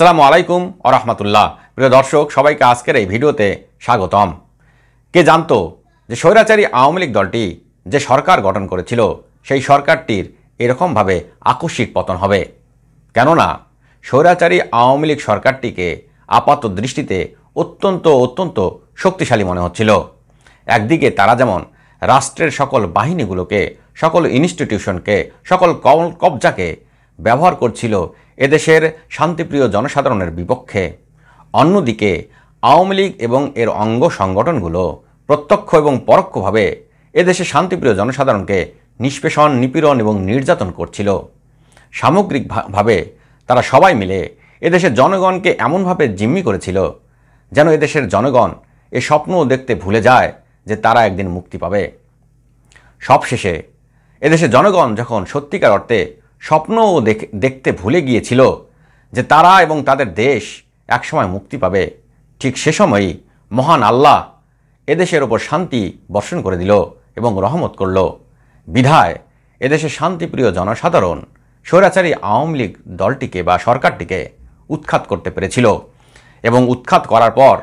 আসসালামু আলাইকুম ওয়া রাহমাতুল্লাহ। প্রিয় দর্শক, সবাইকে আজকের এই ভিডিওতে স্বাগতম। কে জানতো যে স্বৈরাচারী আওয়ামী লীগ দলটি যে সরকার গঠন করেছিল সেই সরকারটির এরকমভাবে আকস্মিক পতন হবে? কেননা স্বৈরাচারী আওয়ামী লীগ সরকারটিকে আপাত দৃষ্টিতে অত্যন্ত শক্তিশালী মনে হচ্ছিল। একদিকে তারা যেমন রাষ্ট্রের সকল বাহিনীগুলোকে, সকল ইনস্টিটিউশনকে, সকল কবজাকে ব্যবহার করছিল এদেশের শান্তিপ্রিয় জনসাধারণের বিপক্ষে, অন্যদিকে আওয়ামী লীগ এবং এর অঙ্গ সংগঠনগুলো প্রত্যক্ষ এবং পরোক্ষভাবে এদেশের শান্তিপ্রিয় জনসাধারণকে নিষ্পেষণ, নিপীড়ন এবং নির্যাতন করছিল। সামগ্রিকভাবে তারা সবাই মিলে এদেশের জনগণকে এমনভাবে জিম্মি করেছিল যেন এদেশের জনগণ এ স্বপ্নও দেখতে ভুলে যায় যে তারা একদিন মুক্তি পাবে। সবশেষে এদেশের জনগণ যখন সত্যিকার অর্থে স্বপ্নও দেখতে ভুলে গিয়েছিল যে তারা এবং তাদের দেশ একসময় মুক্তি পাবে, ঠিক সে সময়ই মহান আল্লাহ এদেশের ওপর শান্তি বর্ষণ করে দিল এবং রহমত করল। বিধায় এদেশের শান্তিপ্রিয় জনসাধারণ স্বৈরাচারী আওয়ামী লীগ দলটিকে বা সরকারটিকে উৎখাত করতে পেরেছিল এবং উৎখাত করার পর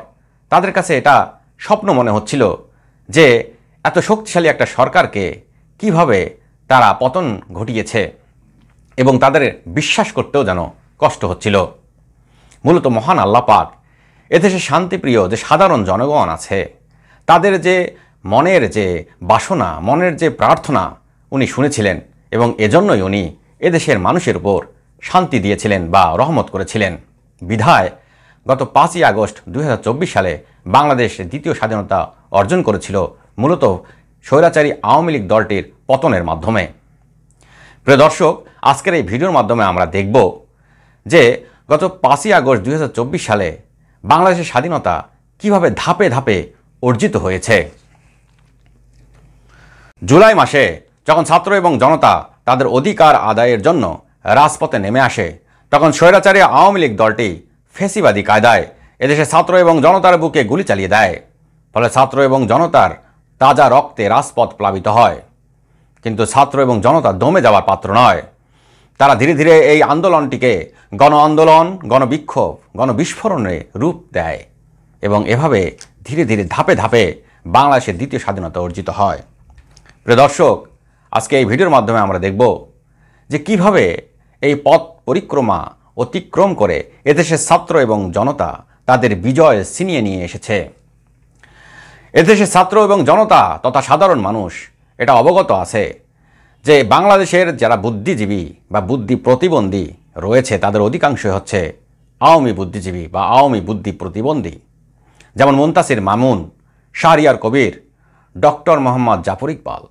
তাদের কাছে এটা স্বপ্ন মনে হচ্ছিল যে এত শক্তিশালী একটা সরকারকে কিভাবে তারা পতন ঘটিয়েছে, এবং তাদের বিশ্বাস করতেও যেন কষ্ট হচ্ছিল। মূলত মহান আল্লাহ পাক এদেশে শান্তিপ্রিয় যে সাধারণ জনগণ আছে তাদের যে মনের যে বাসনা, মনের যে প্রার্থনা উনি শুনেছিলেন এবং এজন্যই উনি এদেশের মানুষের উপর শান্তি দিয়েছিলেন বা রহমত করেছিলেন। বিধায় গত 5ই আগস্ট 2024 সালে বাংলাদেশ দ্বিতীয় স্বাধীনতা অর্জন করেছিল মূলত স্বৈরাচারী আওয়ামী লীগ দলটির পতনের মাধ্যমে। প্রিয় দর্শক, আজকের এই ভিডিওর মাধ্যমে আমরা দেখব যে গত 5ই আগস্ট 2024 সালে বাংলাদেশের স্বাধীনতা কিভাবে ধাপে ধাপে অর্জিত হয়েছে। জুলাই মাসে যখন ছাত্র এবং জনতা তাদের অধিকার আদায়ের জন্য রাজপথে নেমে আসে, তখন স্বৈরাচারী আওয়ামী লীগ দলটি ফ্যাসিবাদী কায়দায় এদেশে ছাত্র এবং জনতার বুকে গুলি চালিয়ে দেয়। ফলে ছাত্র এবং জনতার তাজা রক্তে রাজপথ প্লাবিত হয়। কিন্তু ছাত্র এবং জনতা দমে যাওয়ার পাত্র নয়। তারা ধীরে ধীরে এই আন্দোলনটিকে গণ আন্দোলন, গণবিক্ষোভ, গণবিস্ফোরণে রূপ দেয় এবং এভাবে ধীরে ধীরে ধাপে ধাপে বাংলাদেশের দ্বিতীয় স্বাধীনতা অর্জিত হয়। প্রিয় দর্শক, আজকে এই ভিডিওর মাধ্যমে আমরা দেখব যে কিভাবে এই পথ পরিক্রমা অতিক্রম করে এদেশের ছাত্র এবং জনতা তাদের বিজয় ছিনিয়ে নিয়ে এসেছে। এদেশের ছাত্র এবং জনতা তথা সাধারণ মানুষ এটা অবগত আছে যে বাংলাদেশের যারা বুদ্ধিজীবী বা বুদ্ধি প্রতিবন্ধী রয়েছে তাদের অধিকাংশই হচ্ছে আওয়ামী বুদ্ধিজীবী বা আওয়ামী বুদ্ধি প্রতিবন্ধী, যেমন মুনতাসির মামুন, শাহরিয়ার কবির, ডক্টর মোহাম্মদ জাফর ইকবাল।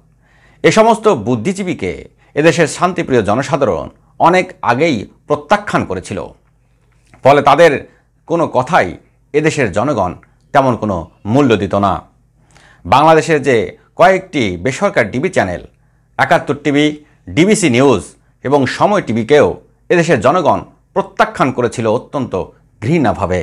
এ সমস্ত বুদ্ধিজীবীকে এদেশের শান্তিপ্রিয় জনসাধারণ অনেক আগেই প্রত্যাখ্যান করেছিল। ফলে তাদের কোনো কথাই এদেশের জনগণ তেমন কোনো মূল্য দিত না। বাংলাদেশের যে কয়েকটি বেসরকারি TV channel, 71 TV, DBC news এবং সময় টিভিকেও এদেশের জনগণ প্রত্যাখ্যান করেছিল অত্যন্ত ঘৃণাভাবে।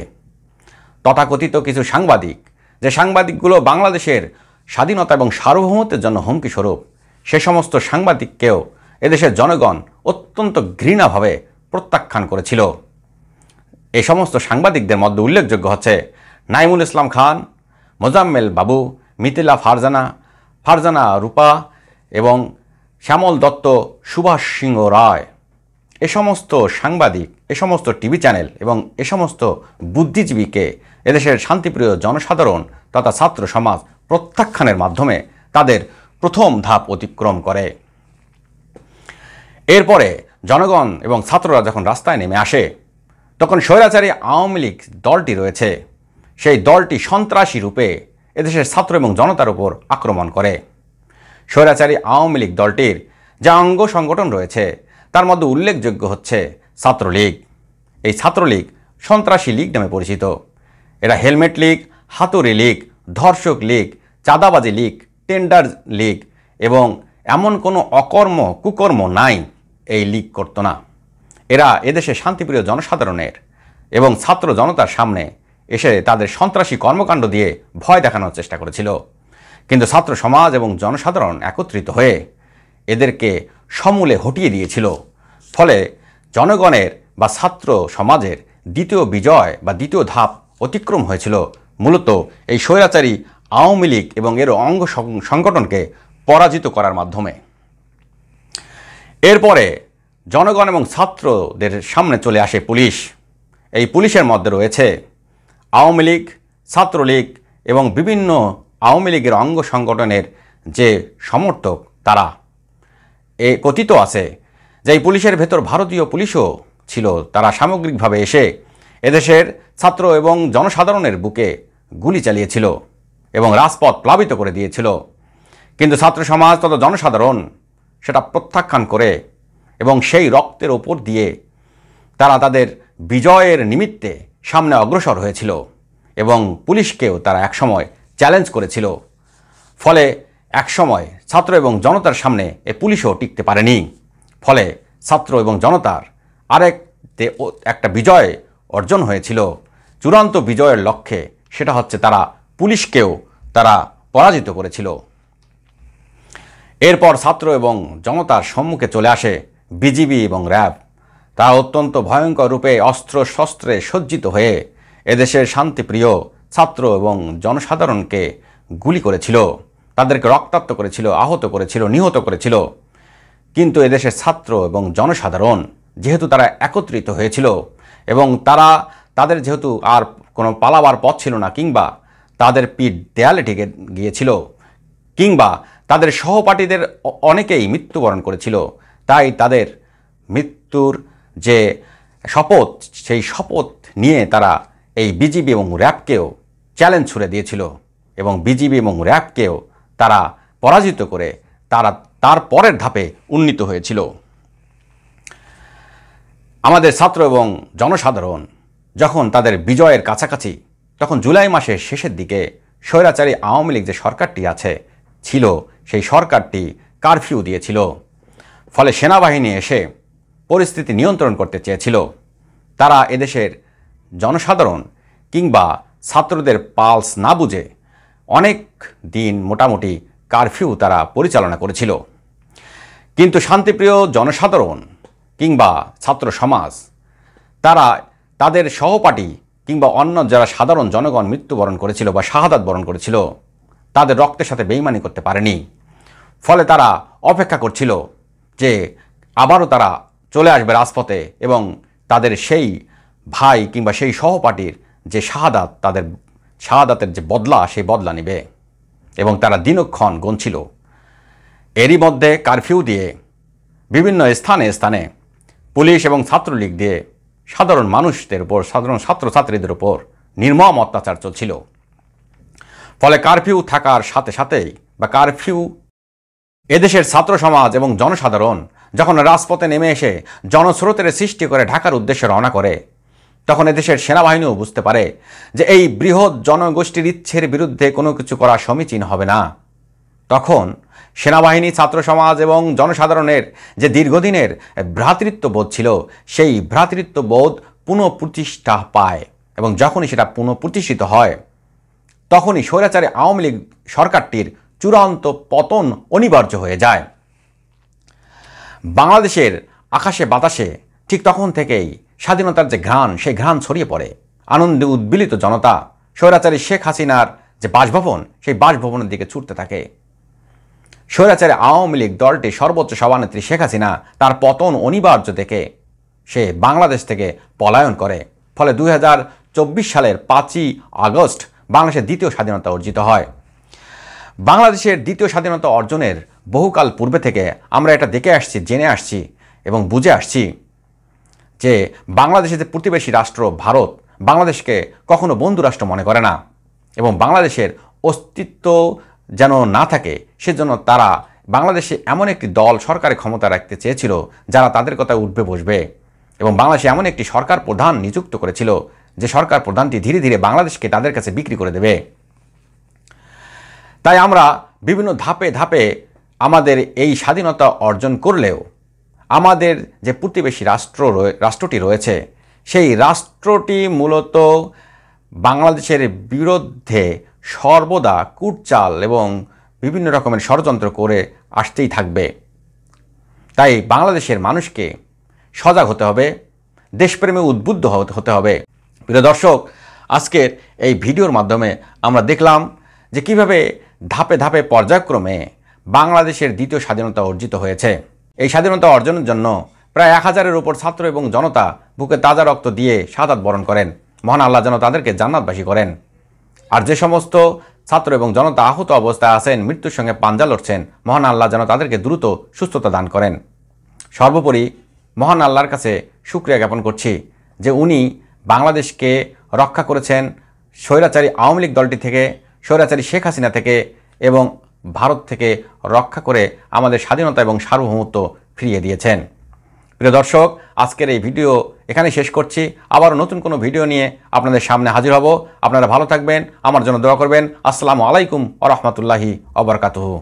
তথাকথিত কিছু সাংবাদিক, যে সাংবাদিকগুলো বাংলাদেশের স্বাধীনতা এবং সার্বভৌমত্বের জন্য হুমকি স্বরূপ, সে সমস্ত সাংবাদিককেও এদেশের জনগণ অত্যন্ত ঘৃণাভাবে প্রত্যাখ্যান করেছিল। এই সমস্ত সাংবাদিকদের মধ্যে উল্লেখযোগ্য হচ্ছে নাইমুল ইসলাম খান, মোজাম্মেল বাবু, মিথিলা ফারজানা রূপা এবং শ্যামল দত্ত, সুভাষ সিংহ রায়। এ সমস্ত সাংবাদিক, এ সমস্ত টিভি চ্যানেল এবং এ সমস্ত বুদ্ধিজীবীকে এদেশের শান্তিপ্রিয় জনসাধারণ তথা ছাত্র সমাজ প্রত্যাখ্যানের মাধ্যমে তাদের প্রথম ধাপ অতিক্রম করে। এরপরে জনগণ এবং ছাত্ররা যখন রাস্তায় নেমে আসে, তখন স্বৈরাচারী আওয়ামী লীগ দলটি রয়েছে, সেই দলটি সন্ত্রাসী রূপে এদেশের ছাত্র এবং জনতার উপর আক্রমণ করে। স্বৈরাচারী আওয়ামী লীগ দলটির যা অঙ্গ সংগঠন রয়েছে তার মধ্যে উল্লেখযোগ্য হচ্ছে ছাত্রলীগ। এই ছাত্রলীগ সন্ত্রাসী লীগ নামে পরিচিত। এরা হেলমেট লীগ, হাতুড়ি লীগ, ধর্ষক লীগ, চাঁদাবাজি লীগ, টেন্ডার লীগ এবং এমন কোনো কুকর্ম নাই এই লীগ করত না। এরা এদেশে শান্তিপ্রিয় জনসাধারণের এবং ছাত্র জনতার সামনে এসে তাদের সন্ত্রাসী কর্মকাণ্ড দিয়ে ভয় দেখানোর চেষ্টা করেছিল। কিন্তু ছাত্র সমাজ এবং জনসাধারণ একত্রিত হয়ে এদেরকে সমূলে হটিয়ে দিয়েছিল। ফলে জনগণের বা ছাত্র সমাজের দ্বিতীয় বিজয় বা দ্বিতীয় ধাপ অতিক্রম হয়েছিল মূলত এই স্বৈরাচারী আওয়ামী লীগ এবং এর অঙ্গ সংগঠনকে পরাজিত করার মাধ্যমে। এরপরে জনগণ এবং ছাত্রদের সামনে চলে আসে পুলিশ। এই পুলিশের মধ্যে রয়েছে আওয়ামী লীগ, ছাত্রলীগ এবং বিভিন্ন আওয়ামী লীগের অঙ্গ সংগঠনের যে সমর্থক তারা। কথিত আছে যে এই পুলিশের ভেতর ভারতীয় পুলিশও ছিল। তারা সামগ্রিকভাবে এসে এদেশের ছাত্র এবং জনসাধারণের বুকে গুলি চালিয়েছিল এবং রাজপথ প্লাবিত করে দিয়েছিল। কিন্তু ছাত্র সমাজ তথা জনসাধারণ সেটা প্রত্যাখ্যান করে এবং সেই রক্তের ওপর দিয়ে তারা তাদের বিজয়ের নিমিত্তে সামনে অগ্রসর হয়েছিল এবং পুলিশকেও তারা একসময় চ্যালেঞ্জ করেছিল। ফলে একসময় ছাত্র এবং জনতার সামনে এ পুলিশও টিকতে পারেনি। ফলে ছাত্র এবং জনতার একটা বিজয় অর্জন হয়েছিল চূড়ান্ত বিজয়ের লক্ষ্যে। সেটা হচ্ছে তারা পুলিশকেও তারা পরাজিত করেছিল। এরপর ছাত্র এবং জনতার সম্মুখে চলে আসে বিজিবি এবং র্যাব। তারা অত্যন্ত ভয়ঙ্কর রূপে অস্ত্র শস্ত্রে সজ্জিত হয়ে এদেশের শান্তিপ্রিয় ছাত্র এবং জনসাধারণকে গুলি করেছিল, তাদেরকে রক্তাক্ত করেছিল, আহত করেছিল, নিহত করেছিল। কিন্তু এদেশের ছাত্র এবং জনসাধারণ যেহেতু তারা একত্রিত হয়েছিল এবং তাদের যেহেতু আর কোনো পালাবার পথ ছিল না, কিংবা তাদের পিঠ দেয়ালে ঠেকে গিয়েছিল, কিংবা তাদের সহপাঠীদের অনেকেই মৃত্যুবরণ করেছিল, তাই তাদের মৃত্যুর যে শপথ, সেই শপথ নিয়ে তারা এই বিজিবি এবং র্যাবকেও চ্যালেঞ্জ ছুড়ে দিয়েছিল এবং বিজিবি এবং র্যাবকেও তারা পরাজিত করে তার পরের ধাপে উন্নীত হয়েছিল। আমাদের ছাত্র এবং জনসাধারণ যখন তাদের বিজয়ের কাছাকাছি, তখন জুলাই মাসের শেষের দিকে স্বৈরাচারী আওয়ামী লীগ যে সরকারটি ছিল সেই সরকারটি কারফিউ দিয়েছিল। ফলে সেনাবাহিনী এসে পরিস্থিতি নিয়ন্ত্রণ করতে চেয়েছিল। তারা এদেশের জনসাধারণ কিংবা ছাত্রদের পালস না বুঝে অনেক দিন মোটামুটি কারফিউ তারা পরিচালনা করেছিল। কিন্তু শান্তিপ্রিয় জনসাধারণ কিংবা ছাত্র সমাজ তারা তাদের সহপাঠী কিংবা অন্য যারা সাধারণ জনগণ মৃত্যুবরণ করেছিল বা শাহাদাত বরণ করেছিল, তাদের রক্তের সাথে বেইমানি করতে পারেনি। ফলে তারা অপেক্ষা করছিল যে আবারও তারা চলে আসবে রাজপথে এবং তাদের সেই ভাই কিংবা সেই সহপাঠীর যে শাহাদাত, তাদের শাহাদাতের যে বদলা, সেই বদলা নেবে। এবং তারা দিনক্ষণ গুনছিল। এরই মধ্যে কারফিউ দিয়ে বিভিন্ন স্থানে স্থানে পুলিশ এবং ছাত্রলীগ দিয়ে সাধারণ মানুষদের উপর, সাধারণ ছাত্রছাত্রীদের উপর নির্মম অত্যাচার চলছিল। ফলে কারফিউ থাকার সাথে সাথেই বা কারফিউ এদেশের ছাত্র সমাজ এবং জনসাধারণ যখন রাজপথে নেমে এসে জনস্রোতের সৃষ্টি করে ঢাকার উদ্দেশ্যে রওনা করে, তখন এদেশের সেনাবাহিনীও বুঝতে পারে যে এই বৃহৎ জনগোষ্ঠীর ইচ্ছের বিরুদ্ধে কোনো কিছু করা সমীচীন হবে না। তখন সেনাবাহিনী, ছাত্র সমাজ এবং জনসাধারণের যে দীর্ঘদিনের ভ্রাতৃত্ববোধ ছিল, সেই ভ্রাতৃত্ববোধ পুনঃপ্রতিষ্ঠা পায়। এবং যখনই সেটা পুনঃপ্রতিষ্ঠিত হয়, তখনই স্বৈরাচারী আওয়ামী লীগ সরকারটির চূড়ান্ত পতন অনিবার্য হয়ে যায়। বাংলাদেশের আকাশে বাতাসে ঠিক তখন থেকেই স্বাধীনতার যে ঘ্রাণ, সেই ঘ্রাণ ছড়িয়ে পড়ে। আনন্দে উদ্বেলিত জনতা স্বৈরাচারী শেখ হাসিনার যে বাসভবন, সেই বাসভবনের দিকে ছুটতে থাকে। স্বৈরাচারী আওয়ামী লীগ দলটি সর্বোচ্চ সভানেত্রী শেখ হাসিনা তার পতন অনিবার্য দেখে সে বাংলাদেশ থেকে পলায়ন করে। ফলে 2024 সালের 5ই আগস্ট বাংলাদেশের দ্বিতীয় স্বাধীনতা অর্জিত হয়। বাংলাদেশের দ্বিতীয় স্বাধীনতা অর্জনের বহুকাল পূর্বে থেকে আমরা এটা দেখে আসছি, জেনে আসছি এবং বুঝে আসছি যে বাংলাদেশের যে প্রতিবেশী রাষ্ট্র ভারত বাংলাদেশকে কখনো বন্ধু রাষ্ট্র মনে করে না এবং বাংলাদেশের অস্তিত্ব যেন না থাকে সেজন্য তারা বাংলাদেশে এমন একটি দল সরকারে ক্ষমতা রাখতে চেয়েছিল যারা তাদের কথা উঠবে বসবে এবং বাংলাদেশে এমন একটি সরকার প্রধান নিযুক্ত করেছিল যে সরকার প্রধানটি ধীরে ধীরে বাংলাদেশকে তাদের কাছে বিক্রি করে দেবে। তাই আমরা বিভিন্ন ধাপে ধাপে আমাদের এই স্বাধীনতা অর্জন করলেও আমাদের যে প্রতিবেশী রাষ্ট্রটি রয়েছে, সেই রাষ্ট্রটি মূলত বাংলাদেশের বিরুদ্ধে সর্বদা কূটচাল এবং বিভিন্ন রকমের ষড়যন্ত্র করে আসতেই থাকবে। তাই বাংলাদেশের মানুষকে সজাগ হতে হবে দেশপ্রেমে উদ্বুদ্ধ হতে হবে। প্রিয় দর্শক, আজকের এই ভিডিওর মাধ্যমে আমরা দেখলাম যে কিভাবে ধাপে ধাপে পর্যায়ক্রমে বাংলাদেশের দ্বিতীয় স্বাধীনতা অর্জিত হয়েছে। এই স্বাধীনতা অর্জনের জন্য প্রায় 1000-এর উপর ছাত্র এবং জনতা বুকে তাজা রক্ত দিয়ে শাহাদাত বরণ করেন। মহান আল্লাহ যেন তাদেরকে জান্নাতবাসী করেন। আর যে সমস্ত ছাত্র এবং জনতা আহত অবস্থায় আছেন, মৃত্যুর সঙ্গে পাঞ্জা লড়ছেন, মহান আল্লাহ যেন তাদেরকে দ্রুত সুস্থতা দান করেন। সর্বোপরি মহান আল্লাহর কাছে শুকরিয়া জ্ঞাপন করছি যে উনি বাংলাদেশকে রক্ষা করেছেন স্বৈরাচারী আওয়ামী লীগ দলটি থেকে, স্বৈরাচারী শেখ হাসিনা থেকে এবং ভারত থেকে রক্ষা করে আমাদের স্বাধীনতা এবং সার্বভৌমত্ব ফিরিয়ে দিয়েছেন। প্রিয় দর্শক, আজকের এই ভিডিও এখানে শেষ করছি। আবারও নতুন কোনো ভিডিও নিয়ে আপনাদের সামনে হাজির হব। আপনারা ভালো থাকবেন, আমার জন্য দোয়া করবেন। আসসালামু আলাইকুম ওয়া রাহমাতুল্লাহি ওয়া বারাকাতুহু।